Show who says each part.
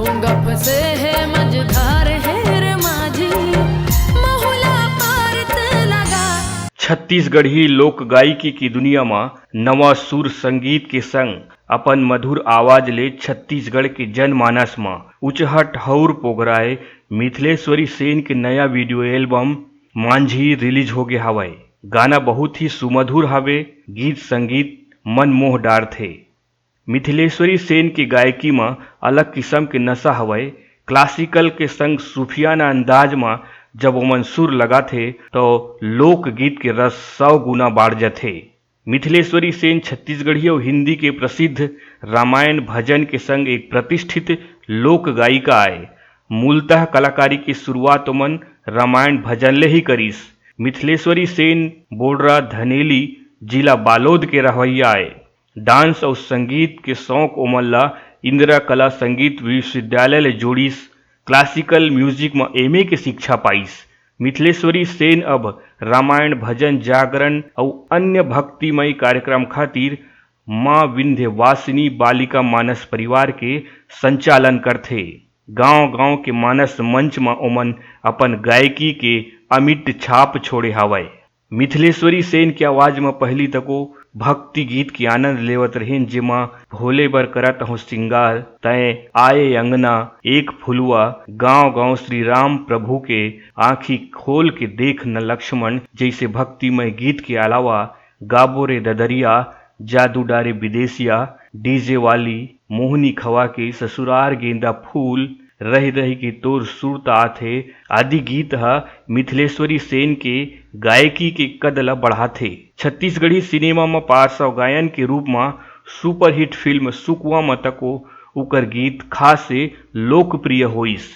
Speaker 1: डोंगा फसे है मझधार है रे माझी महुला पारत लगा।
Speaker 2: छत्तीसगढ़ी लोक गायकी की दुनिया में नवा सुर संगीत के संग अपन मधुर आवाज ले छत्तीसगढ़ के जनमानस में उचहट हौर पोगराए मिथिलेश्वरी सेन के नया वीडियो एल्बम मांझी रिलीज हो गया हवय। गाना बहुत ही सुमधुर हवे, गीत संगीत मन मोह डार थे। मिथिलेश्वरी सेन की गायकी में अलग किस्म के नशा हवय। क्लासिकल के संग सूफियाना अंदाज में जब ओमन सुर लगा थे तो लोकगीत के रस 100 गुना बढ़ जाते। मिथिलेश्वरी सेन छत्तीसगढ़ी और हिंदी के प्रसिद्ध रामायण भजन के संग एक प्रतिष्ठित लोक गायिका आए। मूलतः कलाकारी की शुरुआत ओमन रामायण भजन ले ही करीस। मिथिलेश्वरी सेन बोडरा धनेली जिला बालोद के रहवैया आए। डांस और संगीत के शौक ओमन ला इंदिरा कला संगीत विश्वविद्यालय ले जोड़ीस। क्लासिकल म्यूजिक में एमए के शिक्षा पाइस। मिथिलेश्वरी सेन अब रामायण भजन जागरण और अन्य भक्तिमय कार्यक्रम खातिर माँ विंध्यवासिनी बालिका मानस परिवार के संचालन करथे। गांव-गांव के मानस मंच में ओमन अपन गायकी के अमिट छाप छोड़े हावय। मिथिलेश्वरी सेन की आवाज में पहली तको भक्ति गीत की आनंद लेवत रहीन, जेमा भोले बर करत हूँ सिंगार, तय आए अंगना एक फुलुआ, गांव-गांव श्री राम प्रभु के आँखी खोल के देख न लक्ष्मण जैसे भक्तिमय गीत के अलावा गाबो रे ददरिया, जादू डारे विदेशिया, डीजे वाली, मोहनी खवा के ससुरार गेंदा फूल, रही रही के तोर सुरत आथे आदि गीत ह मिथिलेश्वरी सेन के गायकी के कद ल बढ़ाथे। छत्तीसगढ़ी सिनेमा में पार्श्व गायन के रूप में सुपरहिट फिल्म सुकवा में तको उकर गीत खास से लोकप्रिय होइस।